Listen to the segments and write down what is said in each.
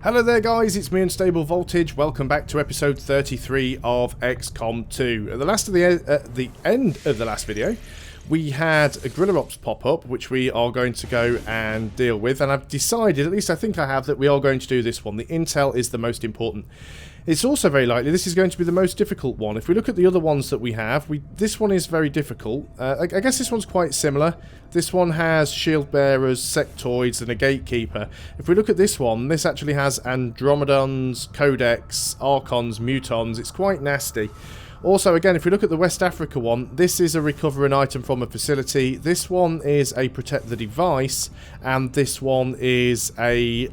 Hello there guys, it's me Unstable Voltage. Welcome back to episode 33 of XCom 2. At the end of the last video, we had a Guerrilla Ops pop up, which we are going to go and deal with. And I've decided, at least I think I have, that we are going to do this one. The intel is the most important. It's also very likely this is going to be the most difficult one. If we look at the other ones that we have, this one is very difficult. I guess this one's quite similar. This one has shield bearers, sectoids, and a gatekeeper. If we look at this one, this actually has Andromedons, Codex, Archons, Mutons. It's quite nasty. Also, again, if we look at the West Africa one, this is a recover an item from a facility. This one is a protect the device, and this one is a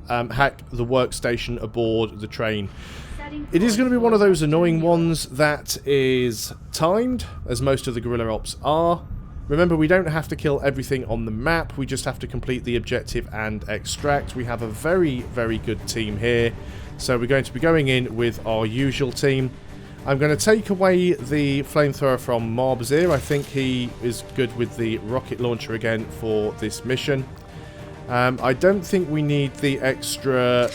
hack the workstation aboard the train. It is going to be one of those annoying ones that is timed, as most of the Guerrilla Ops are. Remember, we don't have to kill everything on the map, we just have to complete the objective and extract. We have a very, very good team here, so we're going to be going in with our usual team. I'm going to take away the flamethrower from Marbazir. I think he is good with the rocket launcher again for this mission. I don't think we need the extra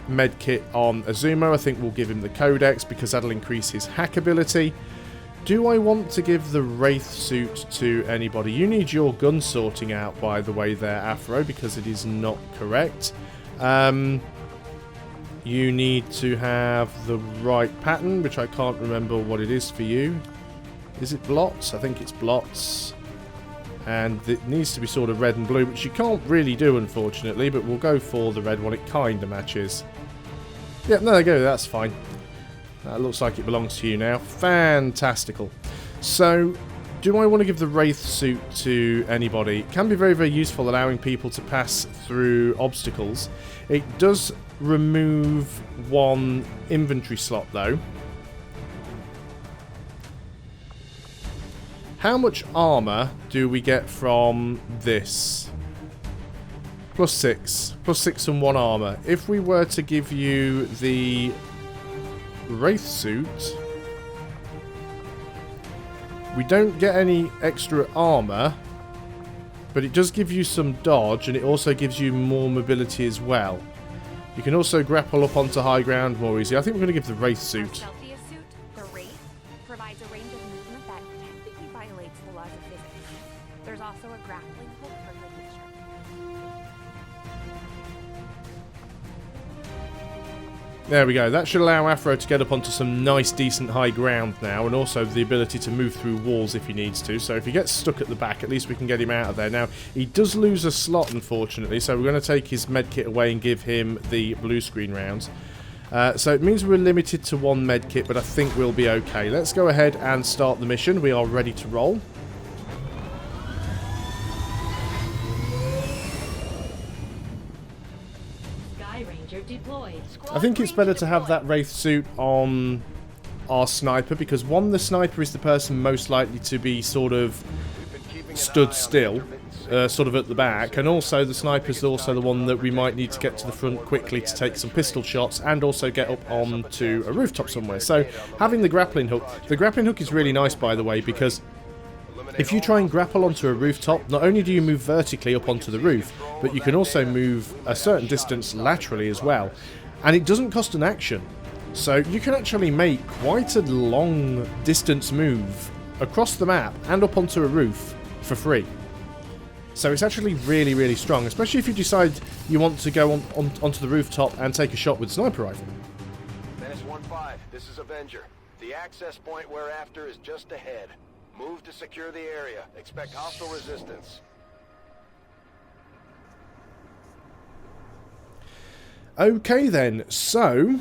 medkit on Azuma. I think we'll give him the Codex because that'll increase his hack ability. Do I want to give the Wraith suit to anybody? You need your gun sorting out, by the way, there, Afro, because it is not correct. You need to have the right pattern, which I can't remember what it is for you. Is it blots? I think it's blots. And it needs to be sort of red and blue, which you can't really do, unfortunately, but we'll go for the red one. It kind of matches. Yeah, no, there you go, that's fine. That looks like it belongs to you now. Fantastical. So, do I want to give the Wraith suit to anybody? It can be very, very useful, allowing people to pass through obstacles. It does remove one inventory slot, though. How much armor do we get from this? +6. +6 and 1 armor. If we were to give you the Wraith suit, we don't get any extra armor, but it does give you some dodge, and it also gives you more mobility as well. You can also grapple up onto high ground more easily. I think we're going to give the Wraith suit. There we go. That should allow Afro to get up onto some nice, decent high ground now, and also the ability to move through walls if he needs to. So if he gets stuck at the back, at least we can get him out of there. Now, he does lose a slot, unfortunately, so we're going to take his medkit away and give him the blue screen rounds. So it means we're limited to 1 medkit, but I think we'll be okay. Let's go ahead and start the mission. We are ready to roll. I think it's better to have that Wraith suit on our sniper, because one, the sniper is the person most likely to be sort of stood still, sort of at the back, and also the sniper is also the one that we might need to get to the front quickly to take some pistol shots and also get up onto a rooftop somewhere. So having the grappling hook is really nice, by the way, because if you try and grapple onto a rooftop, not only do you move vertically up onto the roof, but you can also move a certain distance laterally as well. And it doesn't cost an action. So you can actually make quite a long distance move across the map and up onto a roof for free. So it's actually really, really strong, especially if you decide you want to go onto the rooftop and take a shot with a sniper rifle. Menace 1-5, this is Avenger. The access point we're after is just ahead. Move to secure the area. Expect hostile resistance. Okay then, so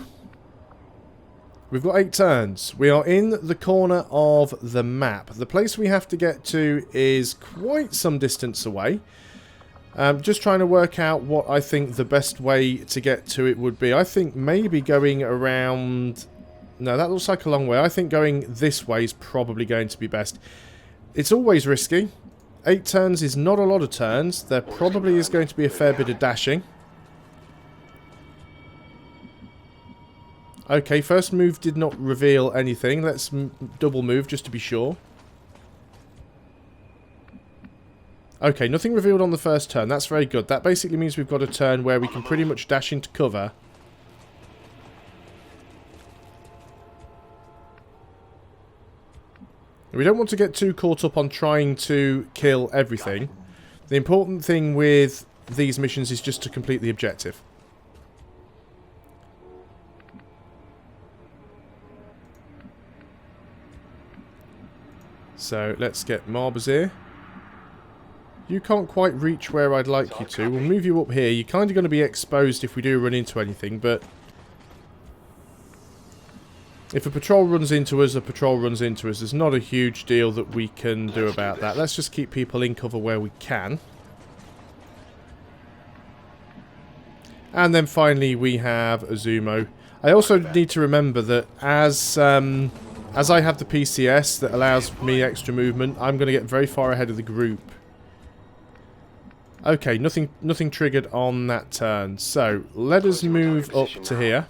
we've got 8 turns. We are in the corner of the map. The place we have to get to is quite some distance away. Just trying to work out what I think the best way to get to it would be. I think maybe going around... No, that looks like a long way. I think going this way is probably going to be best. It's always risky. 8 turns is not a lot of turns. There probably is going to be a fair bit of dashing. Okay, first move did not reveal anything. Let's double move just to be sure. Okay, nothing revealed on the first turn. That's very good. That basically means we've got a turn where we can pretty much dash into cover We don't want to get too caught up on trying to kill everything. The important thing with these missions is just to complete the objective. So let's get Marbers here. You can't quite reach where I'd like you to. We'll move you up here. You're kind of going to be exposed if we do run into anything, but if a patrol runs into us, a patrol runs into us. There's not a huge deal that we can do about that. Let's just keep people in cover where we can. And then finally we have Azumo. I also need to remember that as I have the PCS that allows me extra movement, I'm going to get very far ahead of the group. Okay, nothing triggered on that turn. So, let us move up to here.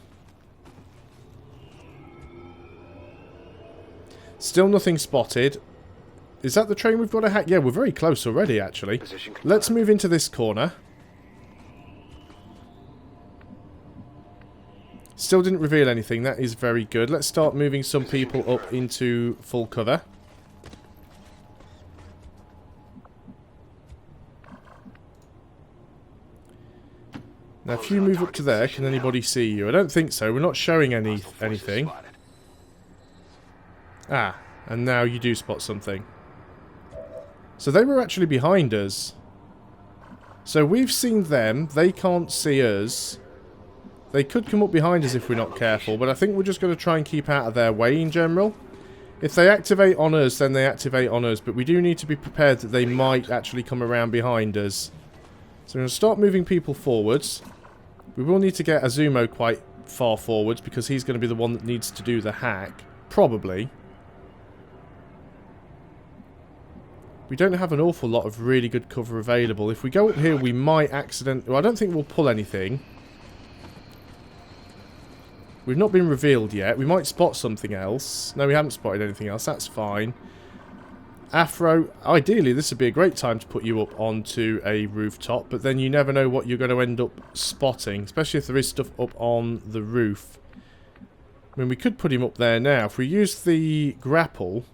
Still nothing spotted. Is that the train we've got to hack? Yeah, we're very close already, actually. Let's move into this corner. Still didn't reveal anything. That is very good. Let's start moving some people up into full cover. Now, if you move up to there, can anybody see you? I don't think so. We're not showing anything. Ah, and now you do spot something. So they were actually behind us. So we've seen them. They can't see us. They could come up behind us if we're not careful, but I think we're just going to try and keep out of their way in general. If they activate on us, then they activate on us, but we do need to be prepared that they might actually come around behind us. So we're going to start moving people forwards. We will need to get Azumo quite far forwards because he's going to be the one that needs to do the hack. Probably. We don't have an awful lot of really good cover available. If we go up here, we might accidentally... Well, I don't think we'll pull anything. We've not been revealed yet. We might spot something else. No, we haven't spotted anything else. That's fine. Afro, ideally this would be a great time to put you up onto a rooftop, but then you never know what you're going to end up spotting, especially if there is stuff up on the roof. I mean, we could put him up there now. If we use the grapple...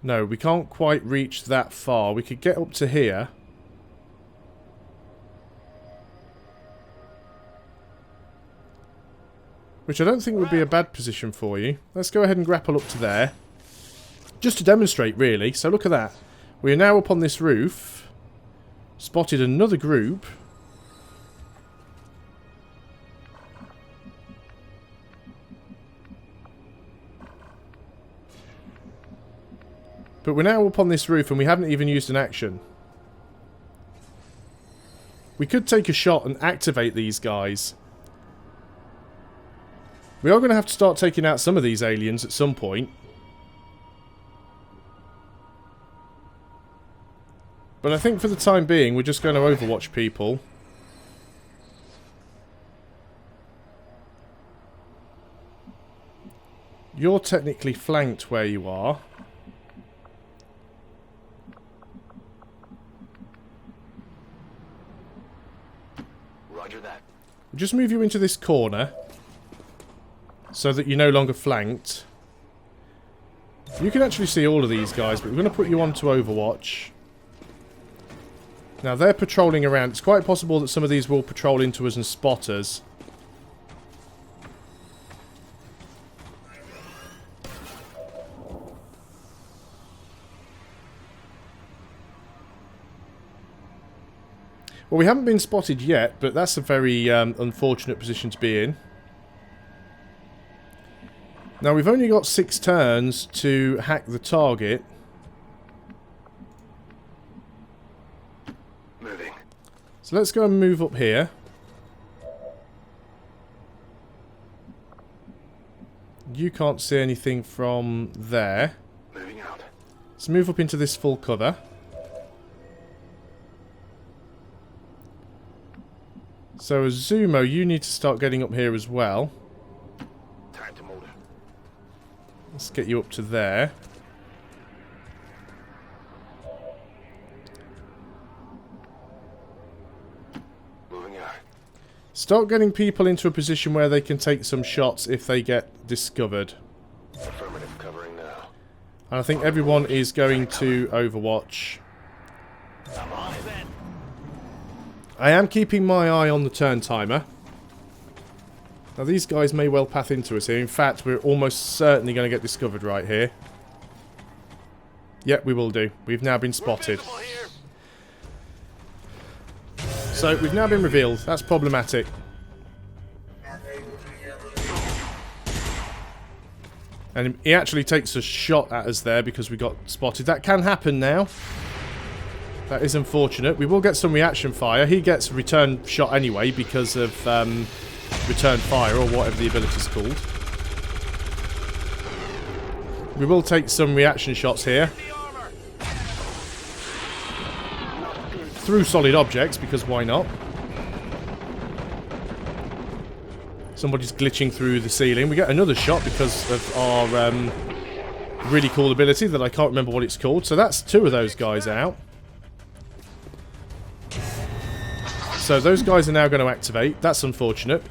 No, we can't quite reach that far. We could get up to here. Which I don't think would be a bad position for you. Let's go ahead and grapple up to there. Just to demonstrate, really. So look at that. We are now up on this roof. Spotted another group. But we're now up on this roof and we haven't even used an action. We could take a shot and activate these guys. We are going to have to start taking out some of these aliens at some point. But I think for the time being, we're just going to overwatch people. You're technically flanked where you are. Roger that. We'll just move you into this corner. So that you're no longer flanked. You can actually see all of these guys, but we're going to put you onto Overwatch. Now, they're patrolling around. It's quite possible that some of these will patrol into us and spot us. Well, we haven't been spotted yet, but that's a very unfortunate position to be in. Now, we've only got 6 turns to hack the target. Moving. So let's go and move up here. You can't see anything from there. Moving out. Let's move up into this full cover. So, Azumo, you need to start getting up here as well. Time to move. Let's get you up to there. Moving out. Start getting people into a position where they can take some shots if they get discovered. Affirmative, covering And I think everyone is going to Overwatch. I am keeping my eye on the turn timer. Now these guys may well path into us here. In fact, we're almost certainly going to get discovered right here. Yep, we will do. We've now been spotted. So, we've now been revealed. That's problematic. And he actually takes a shot at us there because we got spotted. That can happen now. That is unfortunate. We will get some reaction fire. He gets return shot anyway because of return fire or whatever the ability's called. We will take some reaction shots here. Through solid objects, because why not? Somebody's glitching through the ceiling. We get another shot because of our really cool ability that I can't remember what it's called. So that's two of those guys out. So those guys are now going to activate. That's unfortunate.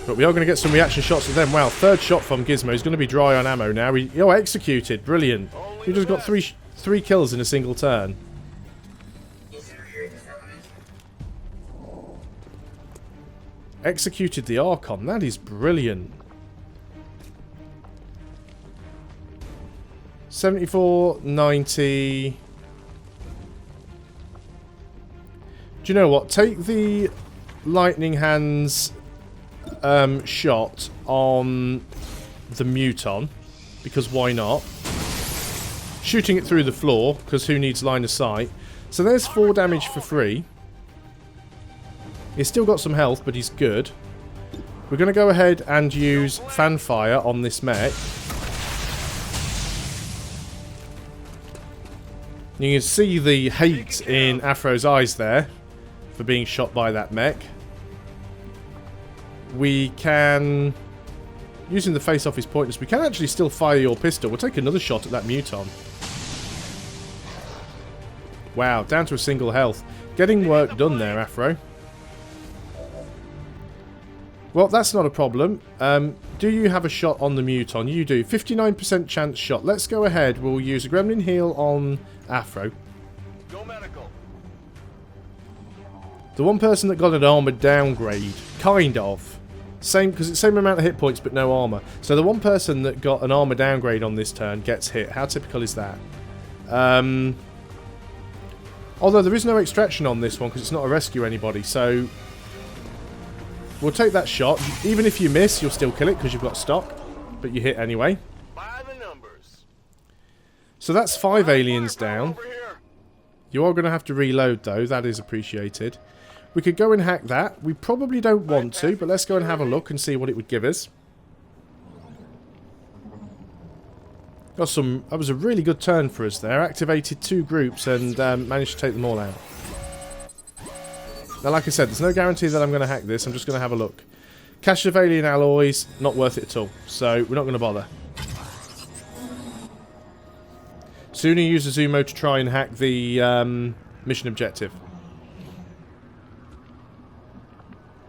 But we are going to get some reaction shots at them. Wow, third shot from Gizmo. He's going to be dry on ammo now. Executed. Brilliant. He just got three kills in a single turn. Executed the Archon. That is brilliant. 74, 90. Do you know what? Take the Lightning Hands shot on the Muton. Because why not? Shooting it through the floor, because who needs line of sight? So there's 4 damage for free. He's still got some health, but he's good. We're going to go ahead and use Fanfire on this mech. You can see the hate in Afro's eyes there for being shot by that mech. We can, using the face off his pointers, we can actually still fire your pistol. We'll take another shot at that Muton. Wow, down to a single health. Getting work done there, Afro. Well, that's not a problem. Do you have a shot on the Muton? You do. 59% chance shot. Let's go ahead. We'll use a Gremlin heal on Afro. Go medical. The one person that got an armor downgrade, kind of. Same, because it's the same amount of hit points but no armor. So the one person that got an armor downgrade on this turn gets hit. How typical is that? Although there is no extraction on this one because it's not a rescue anybody, so we'll take that shot. Even if you miss, you'll still kill it because you've got stock, but you hit anyway. By the numbers. So that's 5 aliens down. You are going to have to reload though, that is appreciated. We could go and hack that. We probably don't want to, but let's go and have a look and see what it would give us. Got some. That was a really good turn for us there. Activated 2 groups and managed to take them all out. Now, like I said, there's no guarantee that I'm going to hack this. I'm just going to have a look. Cache of alien alloys, not worth it at all. So, we're not going to bother. Sooner use a Zumo to try and hack the mission objective.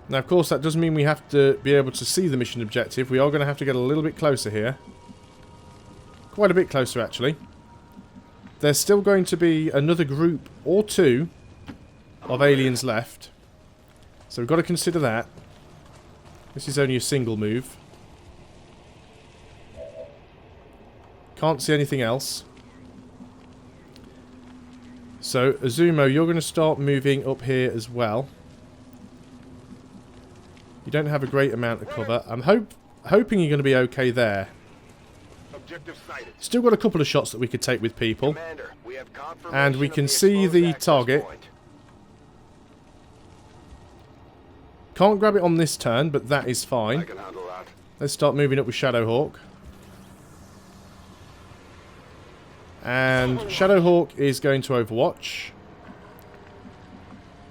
Now, of course, that does mean we have to be able to see the mission objective. We are going to have to get a little bit closer here. Quite a bit closer, actually. There's still going to be another group or 2 of aliens left. So we've got to consider that. This is only a single move. Can't see anything else. So, Azumo, you're going to start moving up here as well. You don't have a great amount of cover. I'm hoping you're going to be okay there. Still got a couple of shots that we could take with people. Commander, we have and we can see the target. Can't grab it on this turn, but that is fine. I can handle that. Let's start moving up with Shadowhawk. And Shadowhawk is going to Overwatch.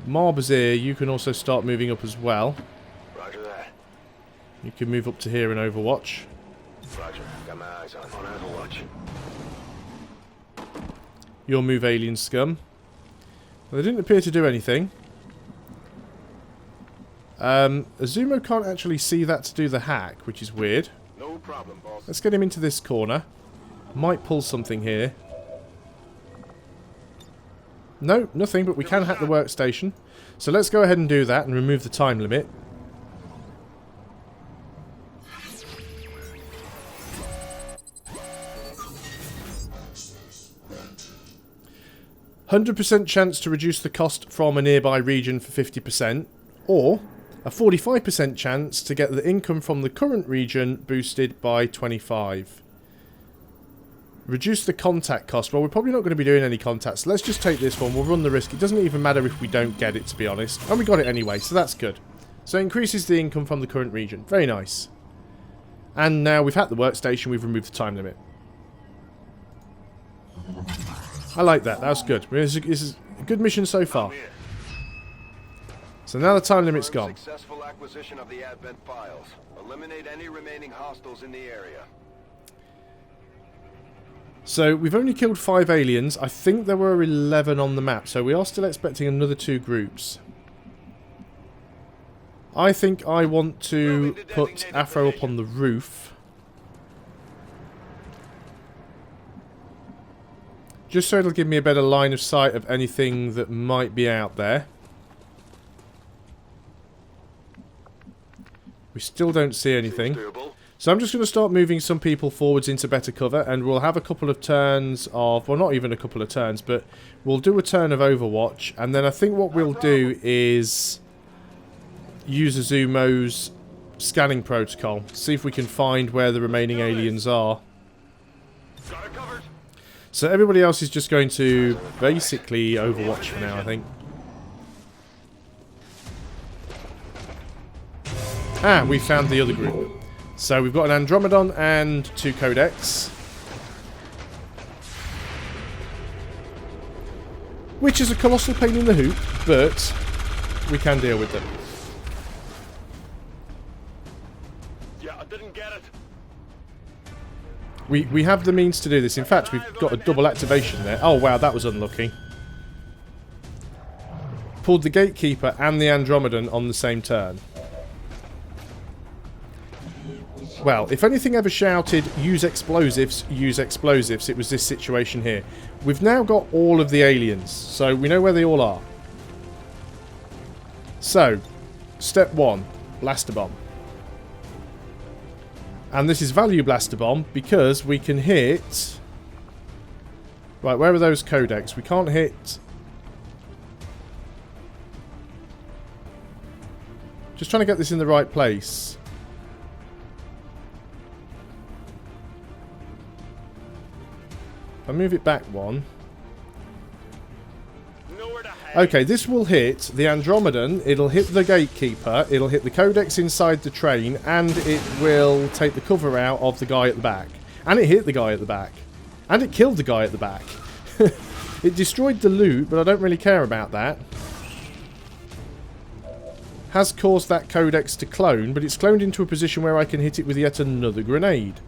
Marbazir, you can also start moving up as well. Roger that. You can move up to here in Overwatch. Roger. Got my eyes on Overwatch. You'll move Alien Scum. Well, they didn't appear to do anything. Azumo can't actually see that to do the hack, which is weird. No problem, boss. Let's get him into this corner. Might pull something here. No, nothing, but we can hack the workstation. So let's go ahead and do that and remove the time limit. "100% chance to reduce the cost from a nearby region for 50%, or a 45% chance to get the income from the current region boosted by 25. Reduce the contact cost." Well, we're probably not going to be doing any contacts. Let's just take this one. We'll run the risk. It doesn't even matter if we don't get it, to be honest. And we got it anyway, so that's good. So it increases the income from the current region. Very nice. And now we've hacked the workstation, we've removed the time limit. I like that. That's good. This is a good mission so far. So now the time limit's gone. Successful acquisition of the Advent files. Eliminate any remaining hostiles in the area. So we've only killed 5 aliens. I think there were 11 on the map, so we are still expecting another 2 groups. I think I want to put Afro up on the roof. Just so it'll give me a better line of sight of anything that might be out there. We still don't see anything. So I'm just going to start moving some people forwards into better cover, and we'll have a couple of turns of... well, not even a couple of turns, but we'll do a turn of Overwatch, and then I think what we'll do is use Azumo's scanning protocol. See if we can find where the remaining aliens are. So everybody else is just going to basically Overwatch for now, I think. Ah, we found the other group. So we've got an Andromedon and 2 codecs. Which is a colossal pain in the hoop, but we can deal with them. Yeah, I didn't get it. We have the means to do this. In fact, we've got a double activation there. Oh wow, that was unlucky. Pulled the Gatekeeper and the Andromedon on the same turn. Well, if anything ever shouted, use explosives, it was this situation here. We've now got all of the aliens, so we know where they all are. So, step 1, Blaster Bomb. And this is Value Blaster Bomb because we can hit... right, where are those codecs? We can't hit... just trying to get this in the right place. If I move it back one... okay, this will hit the Andromedon, it'll hit the Gatekeeper, it'll hit the codex inside the train, and it will take the cover out of the guy at the back. And it hit the guy at the back. And it killed the guy at the back. It destroyed the loot, but I don't really care about that. Has caused that codex to clone, but it's cloned into a position where I can hit it with yet another grenade.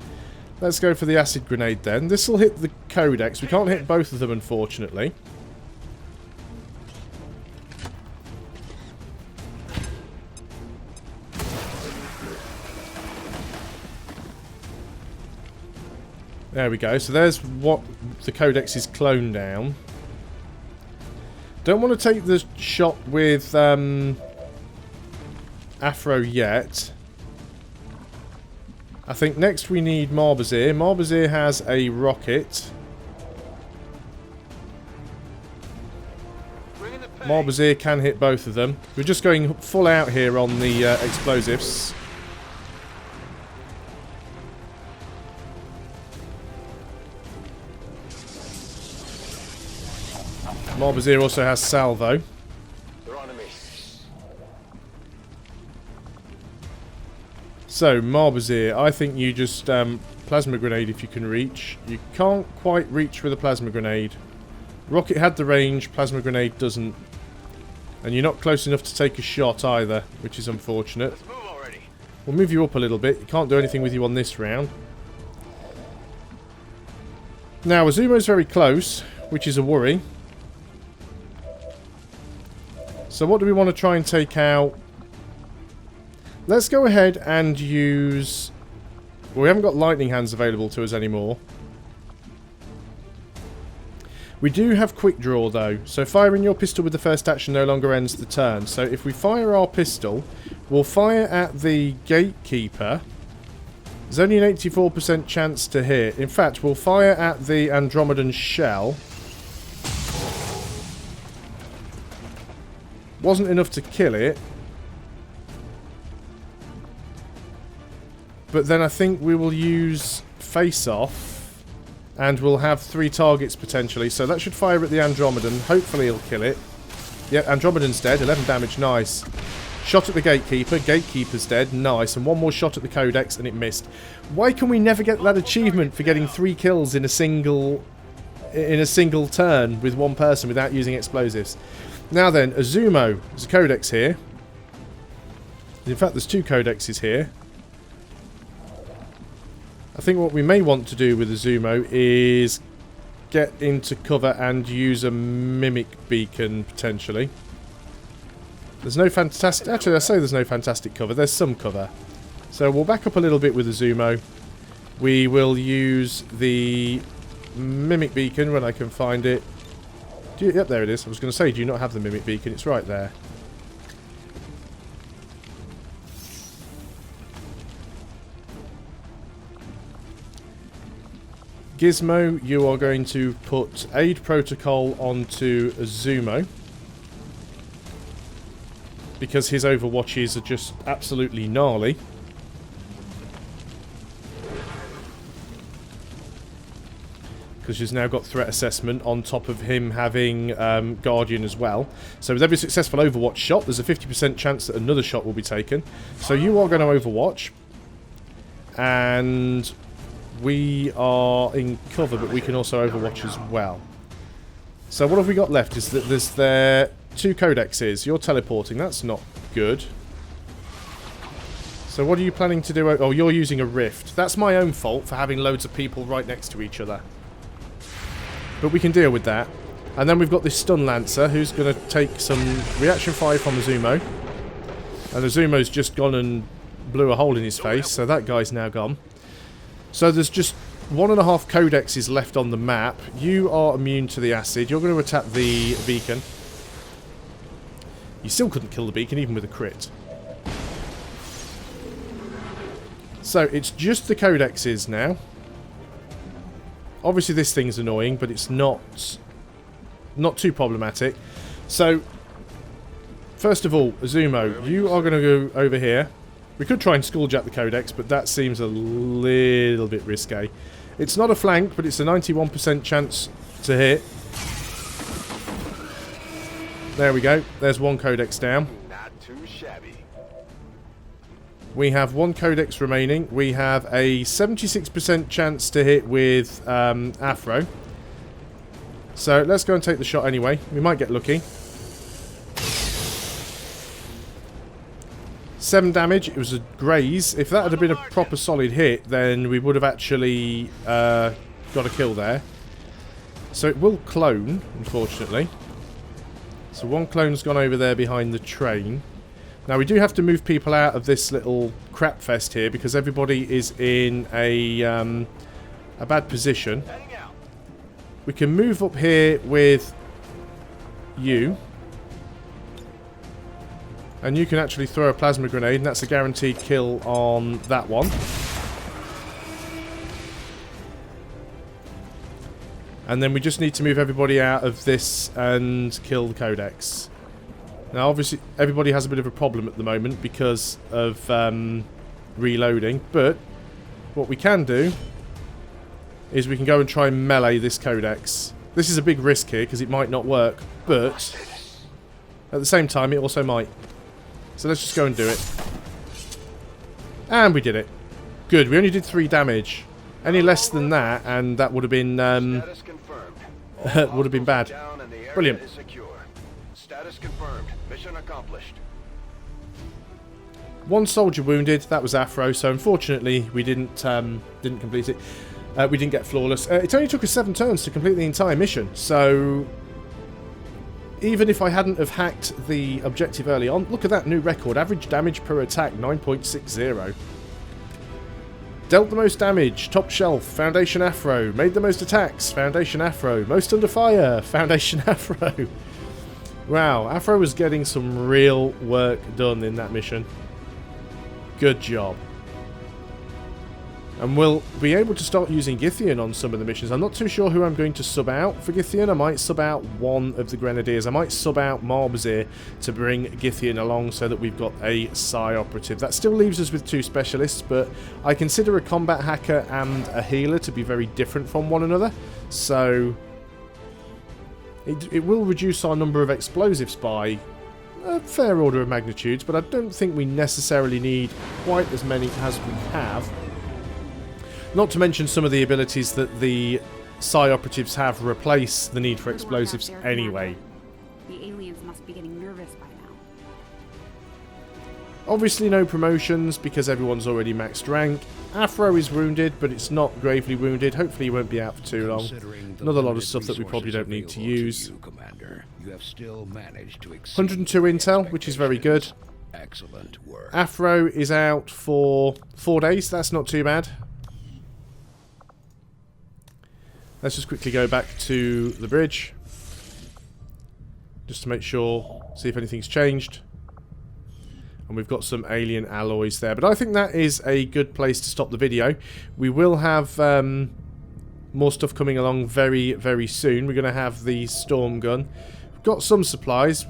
Let's go for the acid grenade then. This will hit the codex. We can't hit both of them, unfortunately. There we go. So there's what the codex is cloned down. Don't want to take the shot with Afro yet. I think next we need Marbazir. Marbazir has a rocket. Marbazir can hit both of them. We're just going full out here on the explosives. Marbazir also has salvo. So, Marbazir, I think you just plasma grenade if you can reach. You can't quite reach with a plasma grenade. Rocket had the range, plasma grenade doesn't. And you're not close enough to take a shot either, which is unfortunate. Let's move already. We'll move you up a little bit. You can't do anything with you on this round. Now, Azumo's very close, which is a worry. So what do we want to try and take out? Let's go ahead and use Well, we haven't got lightning hands available to us anymore. We do have quick draw though, so firing your pistol with the first action no longer ends the turn. So if we fire our pistol, we'll fire at the gatekeeper. There's only an 84% chance to hit. In fact, we'll fire at the Andromedan shell. Wasn't enough to kill it. But then I think we will use face-off. And we'll have 3 targets potentially. So that should fire at the Andromedan. Hopefully he'll kill it. Yep, Andromedan's dead. 11 damage. Nice. Shot at the Gatekeeper. Gatekeeper's dead. Nice. And one more shot at the Codex and it missed. Why can we never get that achievement for getting 3 kills in a single turn with one person without using explosives? Now then, Azumo. There's a Codex here. In fact, there's 2 Codexes here. I think what we may want to do with Azumo is get into cover and use a Mimic Beacon, potentially. There's no fantastic... Actually, I say there's no fantastic cover. There's some cover. So we'll back up a little bit with Azumo. We will use the Mimic Beacon when I can find it. Yep, there it is. I was going to say, do you not have the Mimic Beacon? It's right there. Gizmo, you are going to put Aid Protocol onto Azumo. Because his overwatches are just absolutely gnarly. Because he's now got threat assessment on top of him having Guardian as well. So with every successful overwatch shot, there's a 50% chance that another shot will be taken. So you are going to overwatch. And we are in cover, but we can also overwatch as well. So what have we got left is that there's there 2 Codexes. You're teleporting. That's not good. So what are you planning to do? Oh, you're using a rift. That's my own fault for having loads of people right next to each other. But we can deal with that. And then we've got this Stun Lancer who's going to take some reaction fire from Azumo. And Azumo's just gone and blew a hole in his face, so that guy's now gone. So there's just 1.5 Codexes left on the map. You are immune to the acid. You're going to attack the beacon. You still couldn't kill the beacon, even with a crit. So it's just the Codexes now. Obviously this thing's annoying, but it's not too problematic. So, first of all, Azumo, you are going to go over here. We could try and skulljack the Codex, but that seems a little bit risque. It's not a flank, but it's a 91% chance to hit. There we go. There's 1 Codex down. Not too shabby. We have 1 Codex remaining. We have a 76% chance to hit with Afro. So let's go and take the shot anyway. We might get lucky. 7 damage. It was a graze. If that had been a proper solid hit, then we would have actually got a kill there. So it will clone, unfortunately. So 1 clone's gone over there behind the train. Now we do have to move people out of this little crap fest here because everybody is in a bad position. We can move up here with you. And you can actually throw a plasma grenade, and that's a guaranteed kill on that one. And then we just need to move everybody out of this and kill the Codex. Now, obviously, everybody has a bit of a problem at the moment because of reloading. But what we can do is we can go and try and melee this Codex. This is a big risk here because it might not work, but at the same time, it also might. So let's just go and do it. And we did it. Good, we only did 3 damage. Any less than that, and that would have been would have been bad. Brilliant. Status confirmed. Mission accomplished. 1 soldier wounded. That was Afro. So unfortunately, we didn't complete it. We didn't get flawless. It only took us 7 turns to complete the entire mission. So even if I hadn't have hacked the objective early on, look at that new record. Average damage per attack 9.60. Dealt the most damage, top shelf, Foundation Afro. Made the most attacks, Foundation Afro. Most under fire, Foundation Afro. Wow, Afro was getting some real work done in that mission. Good job. And we'll be able to start using Githian on some of the missions. I'm not too sure who I'm going to sub out for Githian. I might sub out one of the Grenadiers. I might sub out Marbazir to bring Githian along so that we've got a Psi operative. That still leaves us with 2 specialists, but I consider a combat hacker and a healer to be very different from one another. So it will reduce our number of explosives by a fair order of magnitudes, but I don't think we necessarily need quite as many as we have. Not to mention some of the abilities that the Psi operatives have replace the need for explosives anyway. The aliens must be getting nervous by now. Obviously no promotions because everyone's already maxed rank. Afro is wounded, but it's not gravely wounded. Hopefully he won't be out for too long. Another lot of stuff that we probably don't need to use. You have still managed to 102 intel, which is very good. Excellent work. Afro is out for 4 days. That's not too bad. Let's just quickly go back to the bridge. Just to make sure, see if anything's changed. And we've got some alien alloys there. But I think that is a good place to stop the video. We will have more stuff coming along very, very soon. We're going to have the storm gun. We've got some supplies.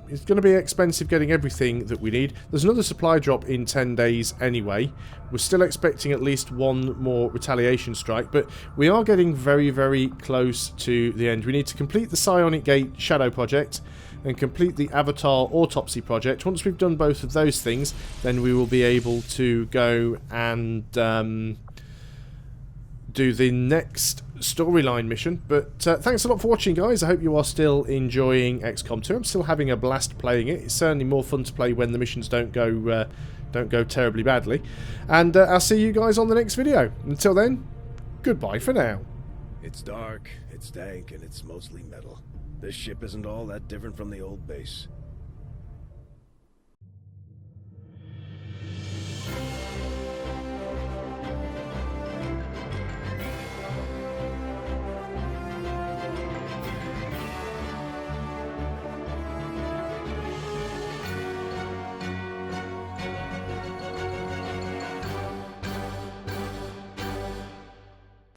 It's going to be expensive getting everything that we need. There's another supply drop in 10 days anyway. We're still expecting at least one more retaliation strike, but we are getting very, very close to the end. We need to complete the Psionic Gate Shadow project and complete the Avatar Autopsy project. Once we've done both of those things, then we will be able to go and do the next storyline mission. But thanks a lot for watching, guys. I hope you are still enjoying XCOM 2. I'm still having a blast playing it. It's certainly more fun to play when the missions don't go terribly badly. And I'll see you guys on the next video. Until then, goodbye for now. It's dark, it's dank, and it's mostly metal. This ship isn't all that different from the old base.